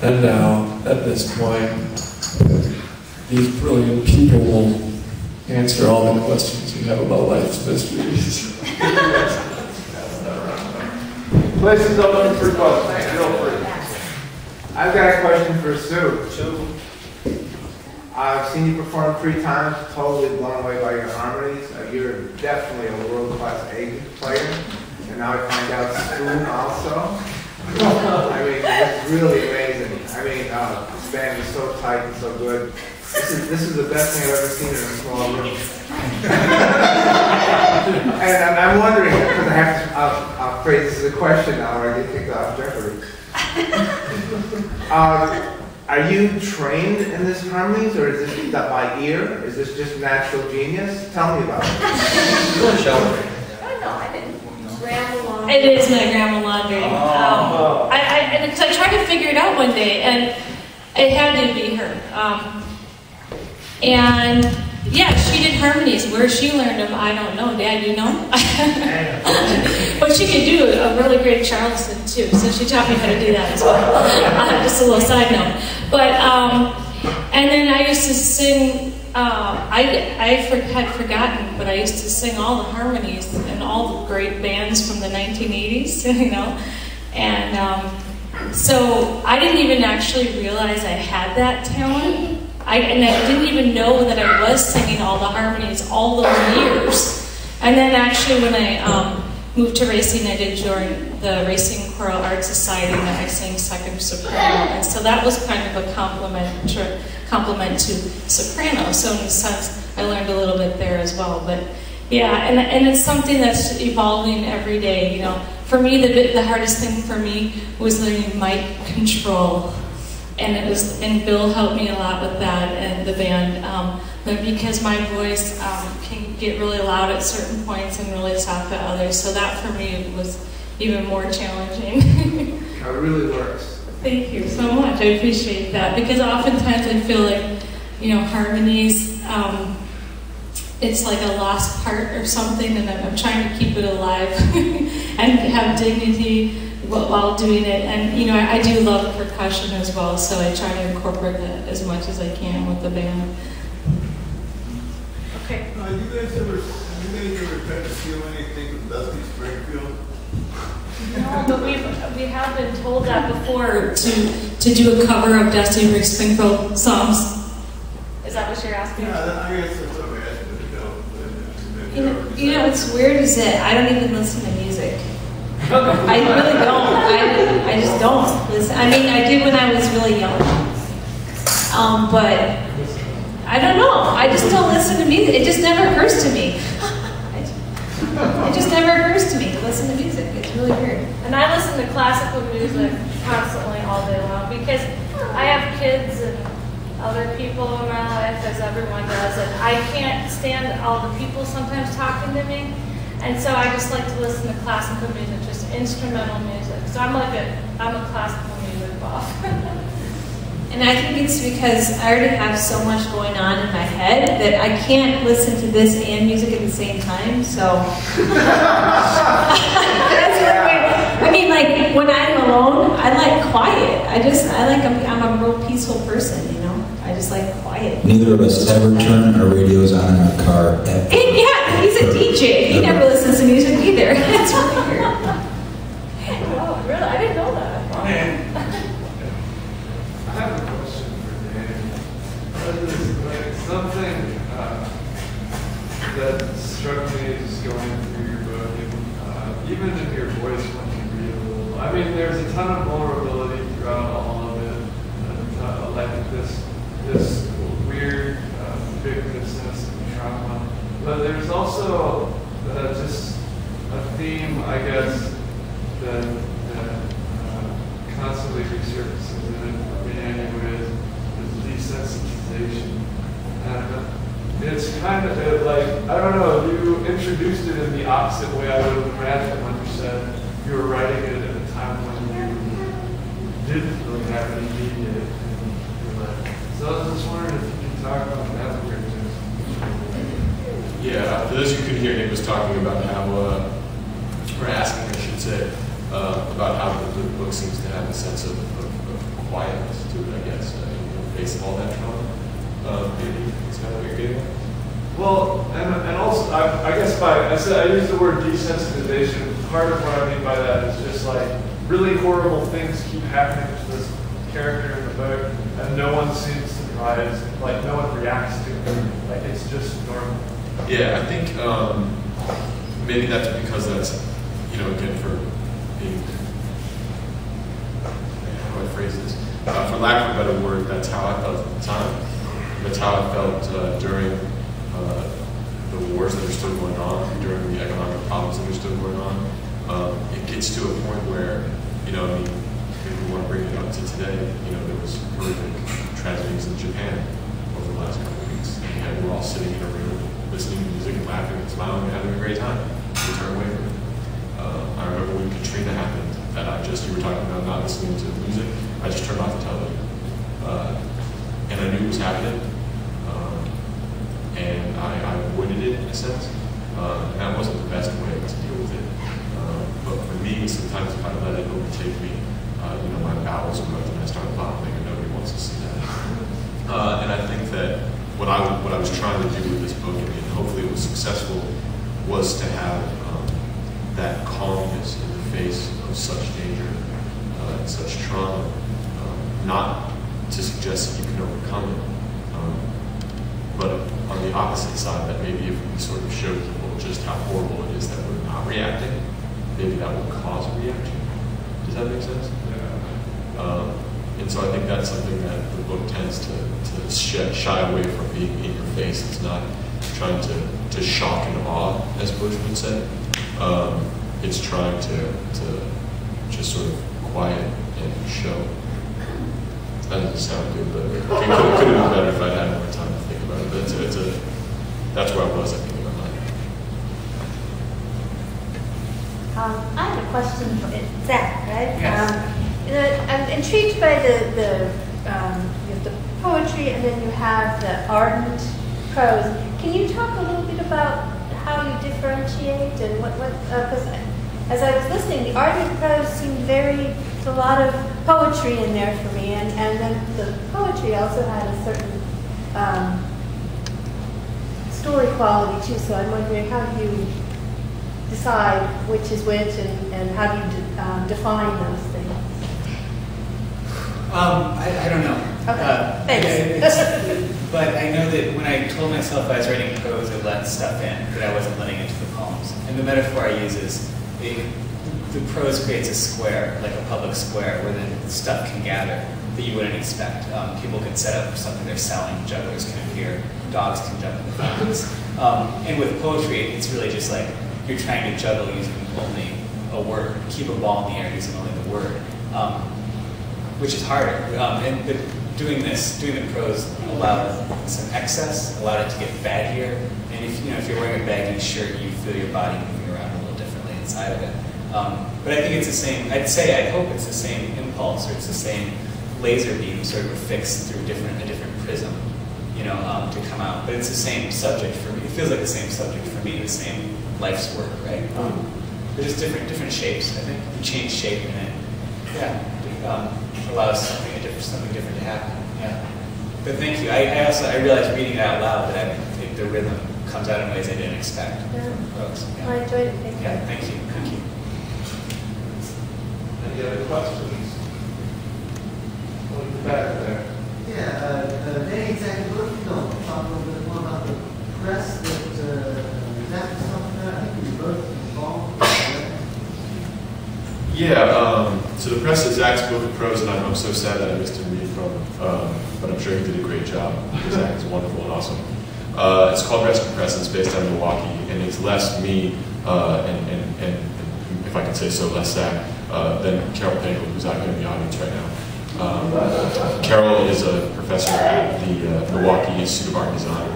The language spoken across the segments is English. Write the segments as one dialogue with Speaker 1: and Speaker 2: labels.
Speaker 1: And now, at this point, these brilliant people will answer all the questions you have about life's mysteries.
Speaker 2: Place is open for questions. Feel free. I've got a question for Sue. I've seen you perform 3 times, totally blown away by your harmonies. You're definitely a world-class A player. And now I find out spoon also. I mean, it's really amazing. I mean, this band is so tight and so good. This is the best thing I've ever seen in a small room. And I'm wondering, because I have to, I'll phrase this as a question now, or I get kicked off Jeopardy. Are you trained in this harmonies, or is this by ear? Is this just natural genius? Tell me about it.
Speaker 3: No, I didn't.
Speaker 4: It is my grandma laundry. I tried to figure it out one day, and it had to be her. And yeah, she did harmonies. Where she learned them, I don't know. Dad, you know? But she could do a really great Charleston too, so she taught me how to do that as well. Just a little side note. But and then I used to sing. Had forgotten, but I used to sing all the harmonies in all the great bands from the 1980s, you know. And so I didn't even actually realize I had that talent. I didn't even know that I was singing all the harmonies all those years. And then actually when I moved to Racine, I did join the Racine Choral Art Society, and I sang second soprano. And so that was kind of a compliment to soprano. So in a sense, I learned a little bit there as well. But yeah, and it's something that's evolving every day. You know, for me, the hardest thing for me was learning mic control. And Bill helped me a lot with that, and the band, but because my voice can get really loud at certain points and really soft at others, so that for me was even more challenging.
Speaker 2: It really works.
Speaker 4: Thank you so much. I appreciate that, because oftentimes I feel like, you know, harmonies, it's like a lost part or something, and I'm trying to keep it alive and have dignity while doing it. And you know, I do love percussion as well, so I try to incorporate that as much as I can with the band.
Speaker 5: Okay. You guys ever tried to steal anything from Dusty Springfield?
Speaker 4: No, but we have been told that before to do a cover of Dusty Springfield songs. Is that what you're asking?
Speaker 5: Yeah, I guess that's what I'm asking.
Speaker 3: You know, what's weird is that I don't even listen to music. I really don't. I just don't listen. I mean, I did when I was really young. But I don't know. I just don't listen to music. It just never occurs to me. It just never occurs to me to listen to music. It's really weird.
Speaker 4: And I listen to classical music constantly all day long, because I have kids and other people in my life, as everyone does, and I can't stand all the people sometimes talking to me. And so I just like to listen to classical music, just instrumental music. So I'm a classical music buff.
Speaker 3: And I think it's because I already have so much going on in my head that I can't listen to this and music at the same time, so. That's I mean, like, when I'm alone, I like quiet. I'm a real peaceful person, you know? I just like quiet.
Speaker 6: Neither of us ever turn our radios on in our car ever.
Speaker 3: And yeah, he's a DJ. He never listens to music either. It's really weird.
Speaker 4: Oh, really? I didn't know that.
Speaker 1: I have a question for Dan. Like something that struck me just going through your book, and even in your voice when you read a little. I mean, there's a ton of vulnerability throughout all of it, and like this weird victimness and trauma. But there's also just a theme, I guess, that constantly resurfaces in any way is desensitization. And it's kind of like, I don't know, you introduced it in the opposite way I would have imagined when you said you were writing it at a time when you didn't really have any media in your life. So I was just wondering if you could talk about that for a minute.
Speaker 7: Yeah, for those who couldn't hear, Nick was talking about how, or asking, I should say, about how the book seems to have a sense of quietness to it, I guess, in the face of all that trauma. Maybe it's kind of what you're getting at.
Speaker 1: Well, and also, I guess I use the word desensitization. Part of what I mean by that is just like really horrible things keep happening to this character in the book, and no one seems surprised. Like no one reacts to it. Like it's just normal.
Speaker 7: Yeah, I think maybe that's because that's, again, for being, how do I phrase this? For lack of a better word, that's how I felt at the time. That's how I felt during the wars that are still going on, during the economic problems that are still going on. It gets to a point where, if we want to bring it up to today, there was horrific tragedies in Japan over the last couple of weeks. And we're all sitting in a room, listening to music and laughing and smiling and having a great time. We turn away from it. I remember when Katrina happened, that you were talking about not listening to music, I just turned off the television. And I knew it was happening. And I avoided it in a sense. And that wasn't the best way to deal with it. But for me, sometimes if I let it overtake me, my bowels erupted and I started vomiting, and nobody wants to see that. And I think that what I was trying to do with this book, and hopefully it was successful, was to have that calmness in the face of such danger and such trauma, not to suggest that you can overcome it, but on the opposite side, that maybe if we sort of show people just how horrible it is that we're not reacting, maybe that will cause a reaction. Does that make sense? Yeah. And so I think that's something that the book tends to shy away from being in your face. It's not trying to shock and awe, as Bush would say. It's trying to just sort of quiet and show. That doesn't sound good, but it could have been better if I'd had more time to think about it. But that's where I was, I think, in my mind.
Speaker 8: I have a question for Zach, right?
Speaker 1: Yes.
Speaker 8: I'm intrigued by the you have the poetry and then you have the ardent prose. Can you talk a little bit about how you differentiate and what? Because as I was listening, the ardent prose seemed there's a lot of poetry in there for me, and then the poetry also had a certain story quality too. So I'm wondering how you decide which is which and how do you define those things?
Speaker 9: I don't know.
Speaker 8: Okay, thanks.
Speaker 9: But I know that when I told myself I was writing prose, I let stuff in that I wasn't letting into the poems. And the metaphor I use is the prose creates a square, like a public square, where then stuff can gather that you wouldn't expect. People can set up something they're selling, jugglers can appear, dogs can jump in the fountains. And with poetry, it's really just like you're trying to juggle using only a word, keep a ball in the air using only the word, which is harder. But doing the prose allowed some excess, allowed it to get baggier. And if you're wearing a baggy shirt, you feel your body moving around a little differently inside of it. But I think it's the same. I hope it's the same impulse, or it's the same laser beam sort of fixed through a different prism, to come out. But it's the same subject for me. It feels like the same subject for me, the same life's work, right? They're just different shapes. I think you change shape and it allows something different to happen. Yeah. But thank you. I realized reading it out loud that the rhythm comes out in ways I didn't expect.
Speaker 8: Yeah.
Speaker 9: Yeah.
Speaker 8: I enjoyed it. Thank you.
Speaker 9: Yeah. Thank you. Thank you.
Speaker 1: Any other questions? Look back there.
Speaker 10: Yeah, very exactly. What if you don't talk a little bit more about the press that was something that I think we both involved in?
Speaker 7: Yeah, so the press is Zach's book of prose, and I'm so sad that I missed him read from, but I'm sure he did a great job. Zach is wonderful and awesome. It's called Rescue Press, and it's based out of Milwaukee, and it's less me, and if I can say so, less Zach, than Carol Pinnacle, who's out here in the audience right now. Carol is a professor at the Milwaukee Institute of Art and Design.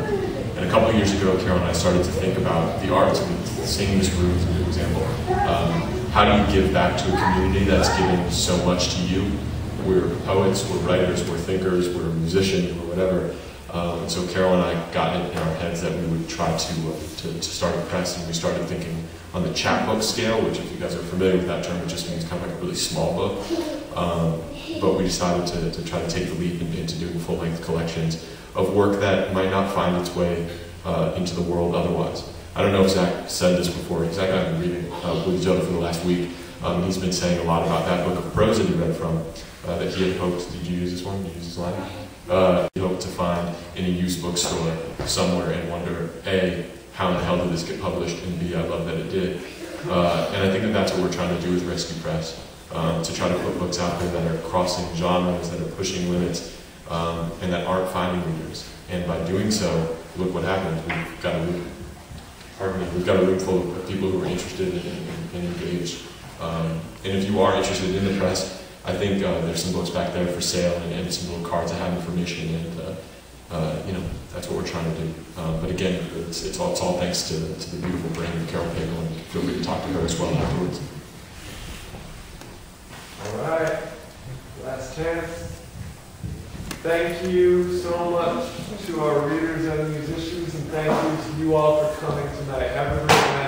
Speaker 7: And a couple of years ago, Carol and I started to think about the arts, and singing this group is a good example. How do you give back to a community that's given so much to you? We're poets, we're writers, we're thinkers, we're musicians, or whatever. So Carol and I got it in our heads that we would try to start a press, and we started thinking, on the chapbook scale, which if you guys are familiar with that term, it just means kind of like a really small book. But we decided to try to take the leap into doing full-length collections of work that might not find its way into the world otherwise. I don't know if Zach said this before. Zach and I have been reading with each other for the last week. He's been saying a lot about that book of prose that he read from, that he had hoped, did you use this one? Did you use this line? He hoped to find in a used bookstore somewhere and wonder, A, how in the hell did this get published, and B, I love that it did. And I think that that's what we're trying to do with Rescue Press, to try to put books out there that are crossing genres, that are pushing limits, and that aren't finding readers. And by doing so, look what happens. We've got a room full of people who are interested and engaged. And if you are interested in the press, I think there's some books back there for sale and some little cards that have information, and you know, that's what we're trying to do. But again, it's all thanks to the beautiful brain of Carol Pagel, and feel free to talk to her as well afterwards.
Speaker 1: All right, last chance. Thank you so much to our readers and musicians, and thank you to you all for coming tonight. Have a great night.